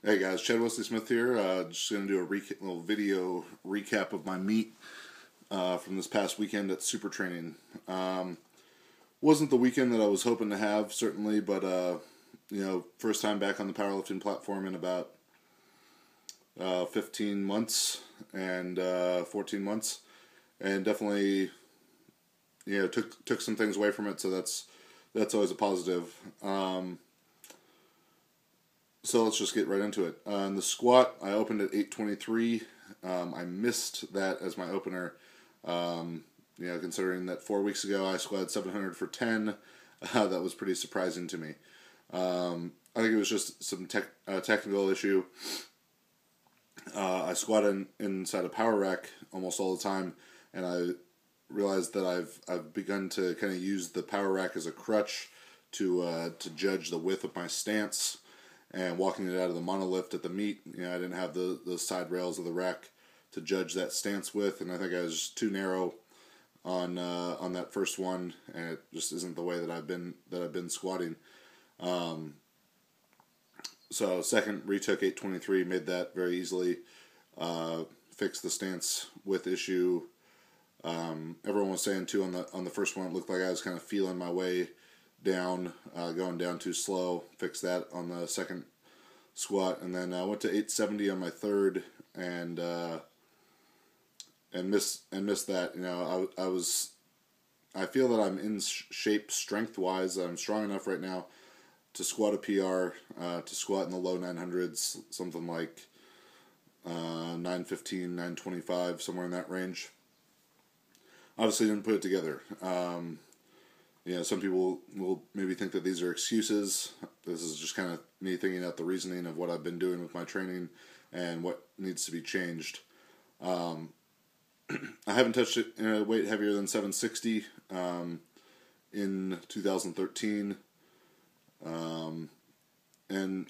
Hey guys, Wesley Smith here. Just going to do a little video recap of my meet from this past weekend at SuperTraining. Wasn't the weekend that I was hoping to have, certainly, but first time back on the powerlifting platform in about 15 months and 14 months, and definitely took some things away from it. So that's always a positive. So let's just get right into it. In the squat, I opened at 823. I missed that as my opener. Considering that 4 weeks ago I squatted 700 for 10, that was pretty surprising to me. I think it was just some technical issue. I squat inside a power rack almost all the time, and I realized that I've begun to kind of use the power rack as a crutch to judge the width of my stance. And walking it out of the monolift at the meet, I didn't have the side rails of the rack to judge that stance with, and I think I was just too narrow on that first one, and it just isn't the way that I've been squatting. So second retook 823, made that very easily. Fixed the stance width issue. Everyone was saying too on the first one, it looked like I was kind of feeling my way down, going down too slow. Fixed that on the second squat, and then I went to 870 on my third, and missed that. I feel that I'm in shape strength wise. I'm strong enough right now to squat a PR, to squat in the low 900s, something like 915, 925, somewhere in that range. Obviously didn't put it together. Some people will maybe think that these are excuses. This is just kind of me thinking out the reasoning of what I've been doing with my training and what needs to be changed. I haven't touched it in a weight heavier than 760 in 2013, and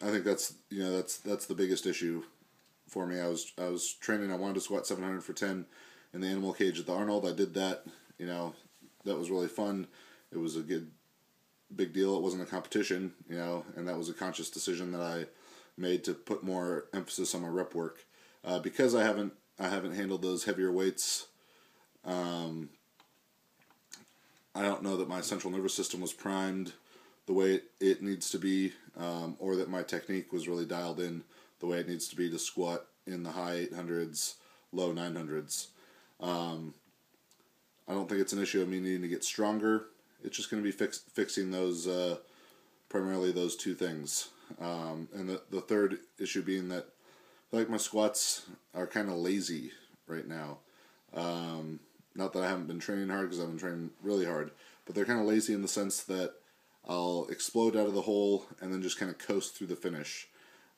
I think that's the biggest issue for me. I was training. I wanted to squat 700 for 10 in the animal cage at the Arnold. I did that. That was really fun. It was a big deal. It wasn't a competition, and that was a conscious decision that I made to put more emphasis on my rep work. Because I haven't handled those heavier weights. I don't know that my central nervous system was primed the way it needs to be, or that my technique was really dialed in the way it needs to be to squat in the high 800s, low 900s. I don't think it's an issue of me needing to get stronger. It's just going to be fixing those, primarily those two things. And the third issue being that I feel like my squats are kind of lazy right now. Not that I haven't been training hard, because I've been training really hard, but they're kind of lazy in the sense that I'll explode out of the hole and then just kind of coast through the finish.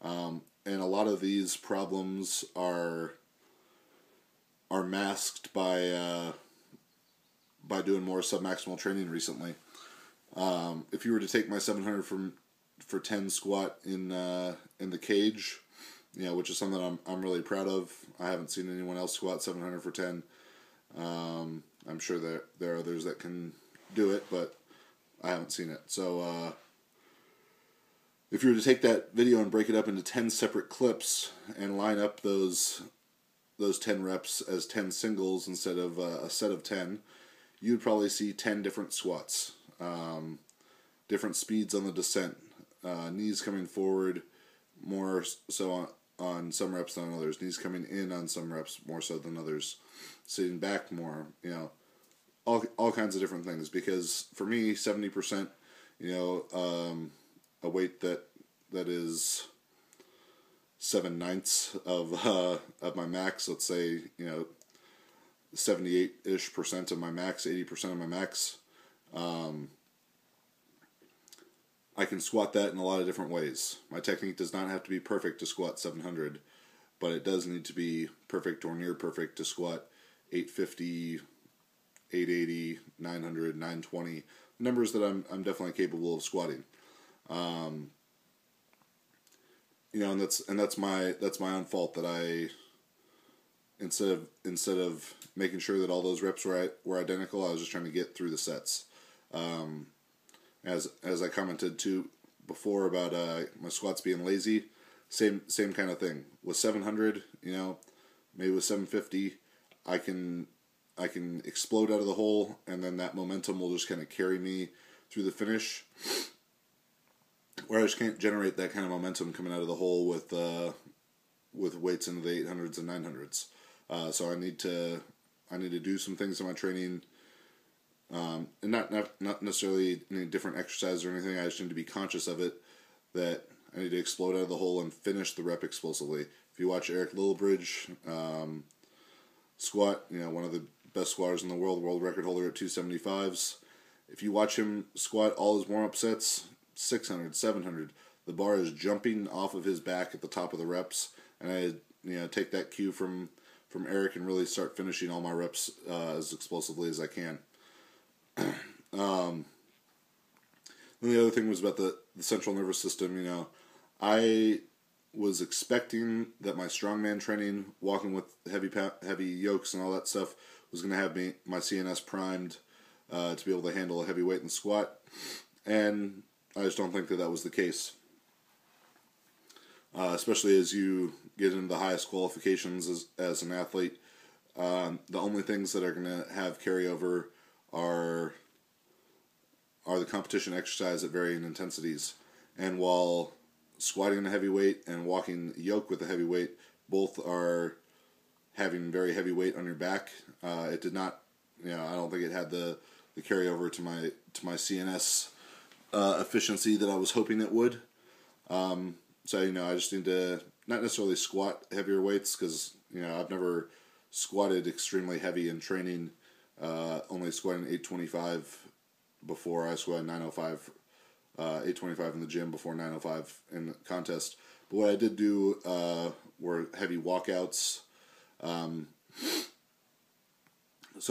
And a lot of these problems are masked by doing more submaximal training recently. If you were to take my 700 for 10 squat in the cage, which is something I'm really proud of. I haven't seen anyone else squat 700 for 10. I'm sure there are others that can do it, but I haven't seen it. So if you were to take that video and break it up into 10 separate clips and line up those 10 reps as 10 singles instead of a set of 10, you'd probably see 10 different squats, different speeds on the descent, knees coming forward more so on some reps than others, knees coming in on some reps more so than others, sitting back more, all kinds of different things. Because for me, 70%, a weight that is 7/9 of my max, let's say, 78-ish% of my max, 80% of my max. I can squat that in a lot of different ways. My technique does not have to be perfect to squat 700, but it does need to be perfect or near perfect to squat 850, 880, 900, 920, numbers that I'm definitely capable of squatting. And that's my own fault that I, instead of making sure that all those reps were identical, I was just trying to get through the sets. As I commented to before about my squats being lazy, same kind of thing. With 700, maybe with 750, I can explode out of the hole, and then that momentum will just kind of carry me through the finish. Where I just can't generate that kind of momentum coming out of the hole with weights into the 800s and 900s. So I need to do some things in my training, and not necessarily any different exercise or anything. I just need to be conscious of it, that I need to explode out of the hole and finish the rep explosively. If you watch Eric Lillibridge squat, one of the best squatters in the world record holder at 275s. If you watch him squat all his warm-up sets, 600, 700, the bar is jumping off of his back at the top of the reps, and I take that cue from Eric and really start finishing all my reps as explosively as I can. Then the other thing was about the central nervous system. I was expecting that my strongman training, walking with heavy yokes and all that stuff, was going to have my CNS primed to be able to handle a heavy weight and squat, and I just don't think that was the case. Especially as you get into the highest qualifications as an athlete, the only things that are going to have carryover are the competition exercise at varying intensities. And while squatting a heavy weight and walking yoke with a heavy weight both are having very heavy weight on your back, it did not. I don't think it had the carryover to my CNS efficiency that I was hoping it would. So I just need to not necessarily squat heavier weights, because I've never squatted extremely heavy in training. Only squatting 825 before I squatted 905. 825 in the gym before 905 in the contest. But what I did do were heavy walkouts. So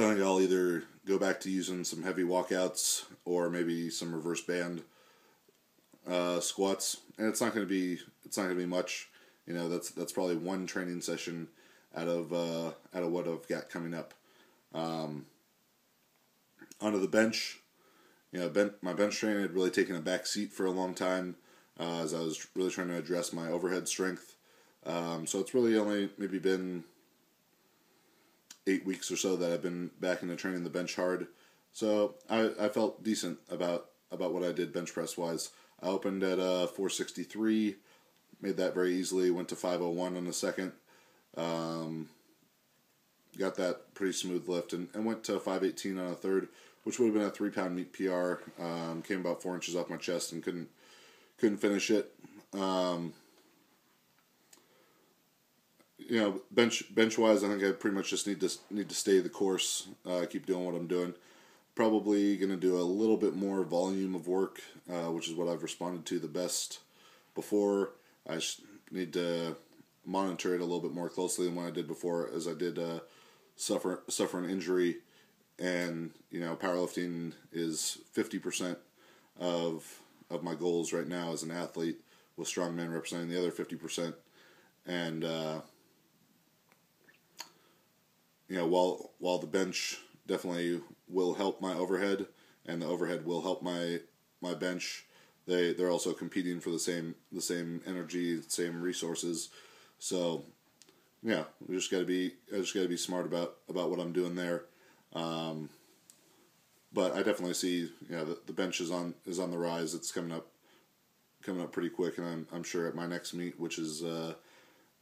I think I'll either go back to using some heavy walkouts or maybe some reverse band squats, and it's not going to be much. That's probably one training session out of what I've got coming up. Onto the bench. My bench training had really taken a back seat for a long time as I was really trying to address my overhead strength. So it's really only maybe been 8 weeks or so that I've been back into training the bench hard. So I felt decent about what I did bench press wise. I opened at 463, made that very easily, went to 501 on the second. Got that pretty smooth lift, and went to 518 on a third, which would have been a 3-pound meet PR. Came about 4 inches off my chest and couldn't finish it. Bench wise, I think I pretty much just need to stay the course, keep doing what I'm doing. Probably going to do a little bit more volume of work, which is what I've responded to the best before. I just need to monitor it a little bit more closely than what I did before, as I did suffer an injury. And powerlifting is 50% of my goals right now as an athlete, with strongman representing the other 50%. And while the bench definitely will help my overhead, and the overhead will help my bench, they're also competing for the same energy, same resources. So I just got to be smart about what I'm doing there. But I definitely see the bench is on the rise. It's coming up pretty quick, and I'm sure at my next meet, which is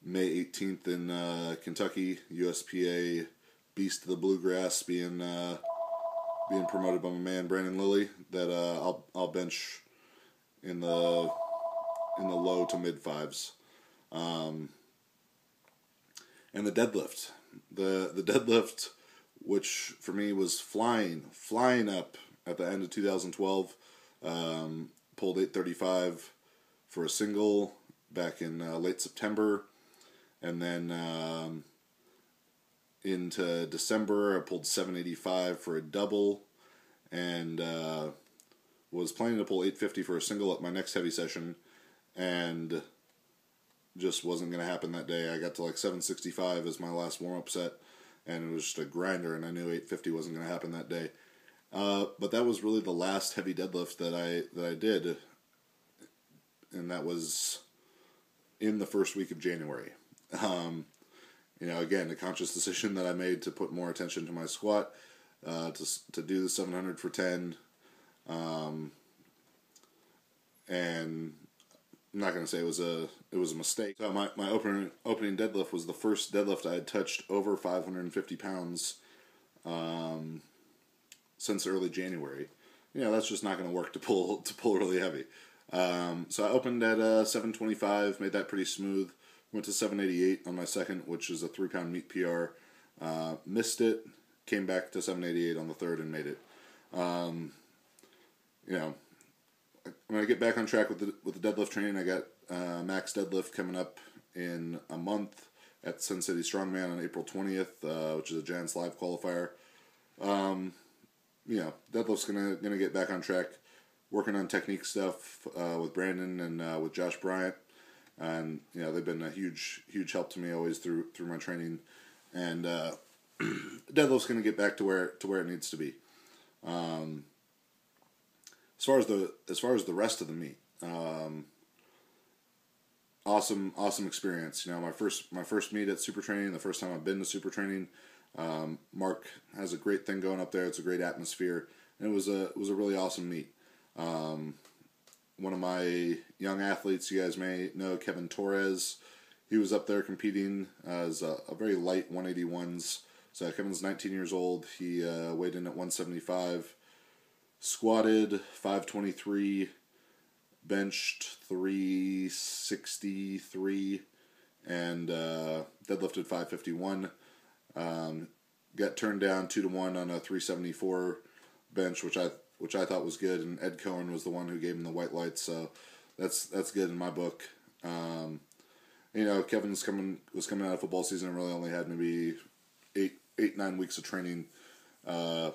May 18th in Kentucky, USPA Beast of the Bluegrass being promoted by my man Brandon Lilly, that I'll bench in the low to mid fives. And the deadlift. The deadlift, which for me was flying up at the end of 2012, pulled 835 for a single back in late September, and then into December I pulled 785 for a double, and was planning to pull 850 for a single at my next heavy session, and just wasn't going to happen that day. I got to like 765 as my last warm-up set, and it was just a grinder, and I knew 850 wasn't going to happen that day. But that was really the last heavy deadlift that I did, and that was in the first week of January. Again, a conscious decision that I made to put more attention to my squat, to do the 700 for 10, and I'm not going to say it was a mistake. So my opening deadlift was the first deadlift I had touched over 550 pounds since early January. That's just not going to work to pull really heavy. So I opened at 725, made that pretty smooth. Went to 788 on my second, which is a 3-pound meet PR. Missed it, came back to 788 on the third and made it. I'm gonna get back on track with the deadlift training. I got max deadlift coming up in a month at Sun City Strongman on April 20th, which is a Giants Live qualifier. Deadlift's gonna get back on track. Working on technique stuff with Brandon and with Josh Bryant, and they've been a huge help to me always through my training, and deadlift's going to get back to where it needs to be. As far as the rest of the meet, awesome experience. My first meet at SuperTraining, the first time I've been to SuperTraining. Mark has a great thing going up there. It's a great atmosphere, and it was a really awesome meet. One of my young athletes, you guys may know, Kevin Torres, he was up there competing as a very light 181s. So Kevin's 19 years old. He weighed in at 175, squatted 523, benched 363, and deadlifted 551. Got turned down 2-1 on a 374 bench, which I thought was good, and Ed Cohen was the one who gave him the white lights, so that's good in my book. Kevin was coming out of football season and really only had maybe 8-9 weeks of training for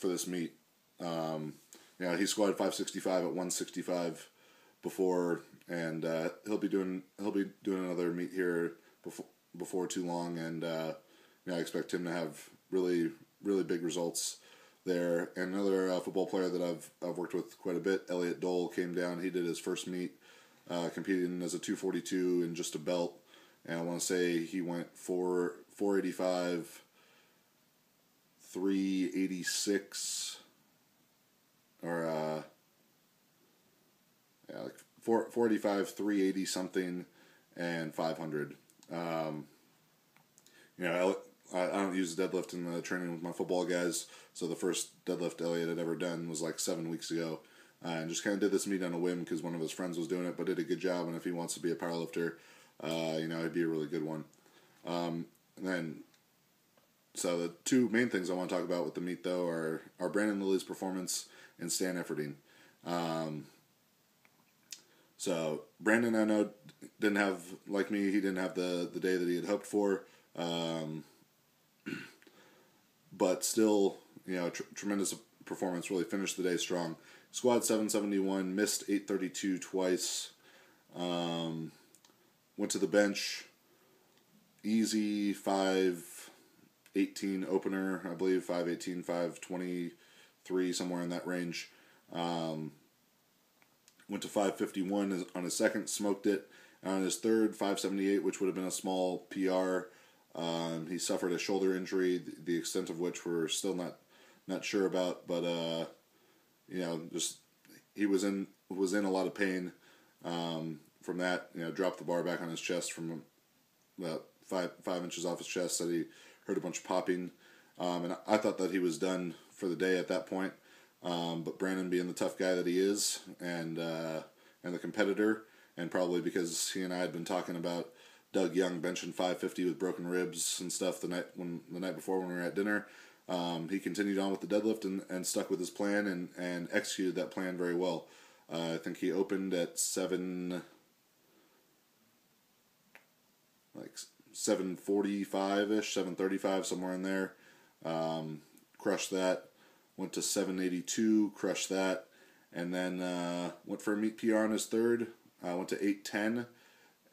this meet. He squatted 565 at 165 before, and he'll be doing another meet here before too long, and I expect him to have really big results there. And another football player that I've worked with quite a bit, Elliot Dole, came down. He did his first meet competing as a 242 in just a belt, and I want to say he went 485, 386, or 485, 380 something, and 500. I don't use deadlift in the training with my football guys, so the first deadlift Elliot had ever done was like 7 weeks ago, and just kind of did this meet on a whim because one of his friends was doing it, but did a good job, and if he wants to be a powerlifter, it'd be a really good one. So the two main things I want to talk about with the meet, though, are Brandon Lilly's performance and stand efforting. So Brandon, I know, didn't have, like me, he didn't have the day that he had hoped for. But still, tremendous performance, really finished the day strong. Squat 771, missed 832 twice. Went to the bench, easy 518 opener, I believe, 518, 523, somewhere in that range. Went to 551 on his second, smoked it. And on his third, 578, which would have been a small PR, he suffered a shoulder injury, the extent of which we're still not sure about, but just he was in a lot of pain from that. Dropped the bar back on his chest from about 5 inches off his chest. Said he heard a bunch of popping, and I thought that he was done for the day at that point. But Brandon, being the tough guy that he is, and the competitor, and probably because he and I had been talking about Doug Young benching 550 with broken ribs and stuff the night before when we were at dinner, he continued on with the deadlift and stuck with his plan and executed that plan very well. I think he opened at 745-ish, 735, somewhere in there. Crushed that. Went to 782, crushed that, and then went for a meet PR on his third. Went to 810.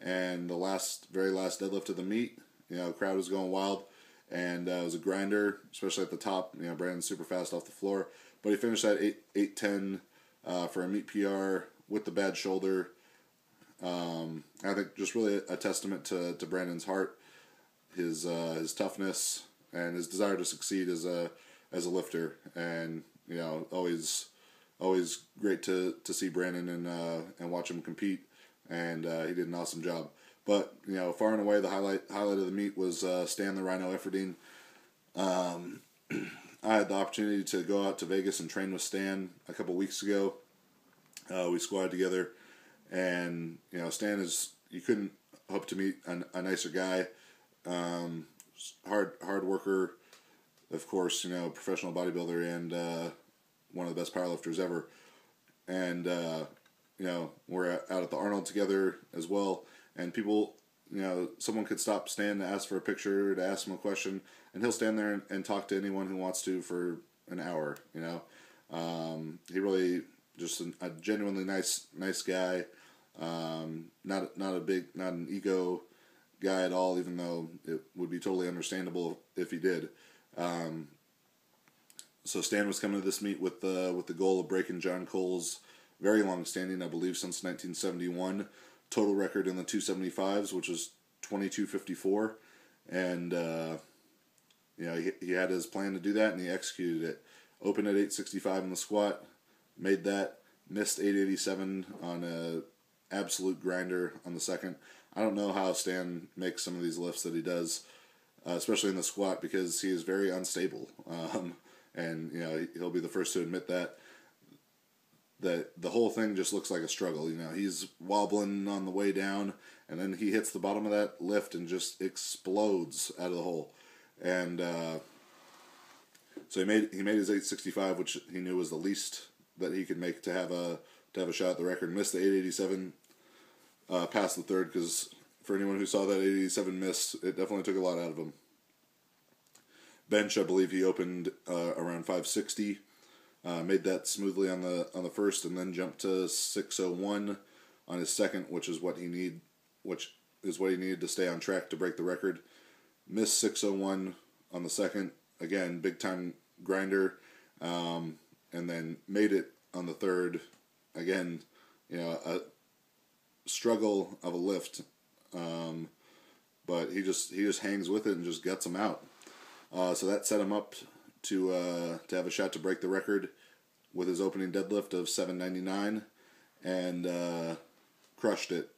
And the very last deadlift of the meet, the crowd was going wild, and it was a grinder, especially at the top. Brandon's super fast off the floor, but he finished at 810 for a meet PR with the bad shoulder. I think just really a testament to Brandon's heart, his toughness, and his desire to succeed as a lifter. And always great to see Brandon and watch him compete. And he did an awesome job. But far and away the highlight of the meet was Stan the Rhino Efferding. I had the opportunity to go out to Vegas and train with Stan a couple weeks ago. We squatted together, and Stan you couldn't hope to meet a nicer guy. Hard worker, of course. Professional bodybuilder and one of the best powerlifters ever. And we're out at the Arnold together as well. And people, someone could stop Stan to ask for a picture, to ask him a question, and he'll stand there and talk to anyone who wants to for an hour. He really just a genuinely nice guy. Not an ego guy at all, even though it would be totally understandable if he did. So Stan was coming to this meet with the goal of breaking John Cole's very long-standing, I believe since 1971, total record in the 275s, which was 22:54, and he had his plan to do that, and he executed it. Opened at 865 in the squat, made that, missed 887 on a absolute grinder on the second. I don't know how Stan makes some of these lifts that he does, especially in the squat, because he is very unstable, and he'll be the first to admit that. The whole thing just looks like a struggle. He's wobbling on the way down, and then he hits the bottom of that lift and just explodes out of the hole. And so he made his 865, which he knew was the least that he could make to have a shot at the record. Missed the 887 past the third, because for anyone who saw that 887 miss, it definitely took a lot out of him. Bench, I believe he opened around 560. Made that smoothly on the first, and then jumped to 601 on his second, which is what he needed to stay on track to break the record. Missed 601 on the second, again big time grinder, and then made it on the third. Again, a struggle of a lift, but he just hangs with it and just guts him out. So that set him up to have a shot to break the record with his opening deadlift of 799, and crushed it.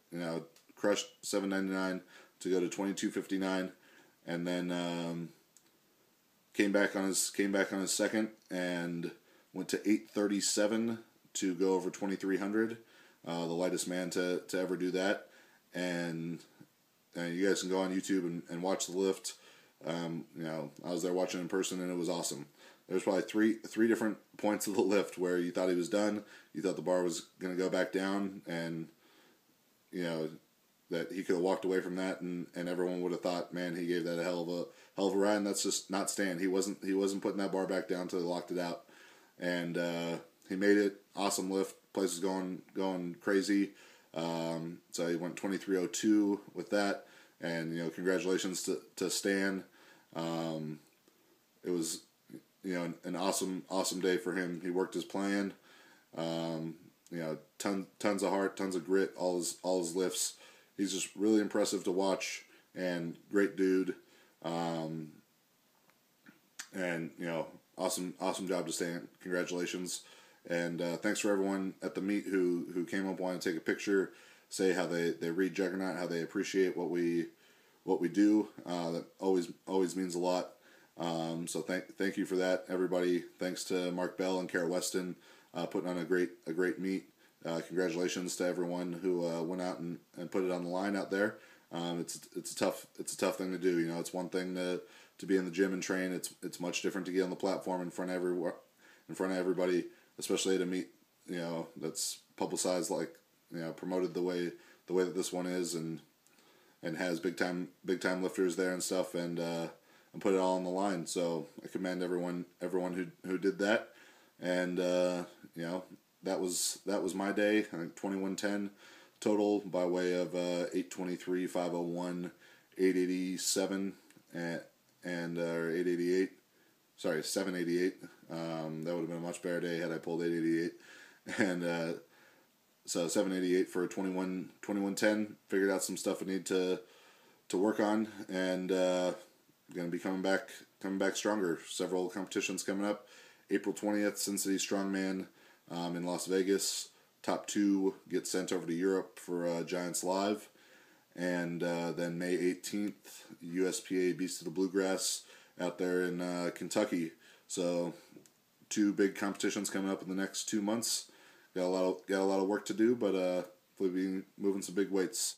Crushed 799 to go to 2259, and then came back on his second and went to 837 to go over 2300. The lightest man to ever do that, and you guys can go on YouTube and watch the lift. I was there watching in person, and it was awesome. There's probably three different points of the lift where you thought he was done, you thought the bar was going to go back down, and that he could have walked away from that, and everyone would have thought, man, he gave that a hell of a ride. And that's just not Stan. He wasn't putting that bar back down until he locked it out, and he made it. Awesome lift. Place is going crazy. So he went 2302 with that, and congratulations to Stan. It was an awesome day for him. He worked his plan. Tons of heart, tons of grit. All his lifts. He's just really impressive to watch, and great dude. And awesome job to Stan. Congratulations. And thanks for everyone at the meet who came up wanting to take a picture, say how they read Juggernaut, how they appreciate what we do. That always means a lot. So thank you for that, everybody. Thanks to Mark Bell and Kara Weston putting on a great meet. Congratulations to everyone who went out and put it on the line out there. It's a tough thing to do. It's one thing to be in the gym and train. It's much different to get on the platform in front of everybody, especially at a meet that's publicized, like promoted the way that this one is, and has big time lifters there and stuff, and put it all on the line. So I commend everyone who did that, and that was my day. I think 2110 total by way of 823, 501, 887, and 888. Sorry, 788. That would have been a much better day had I pulled 888. And So 788 for a 21:10. Figured out some stuff I need to work on, and going to be coming back stronger. Several competitions coming up. April 20th, Sin City Strongman in Las Vegas. Top 2 get sent over to Europe for Giants Live. And then May 18th, USPA Beast of the Bluegrass out there in Kentucky. So 2 big competitions coming up in the next 2 months. Got a lot of work to do, but we'll be moving some big weights.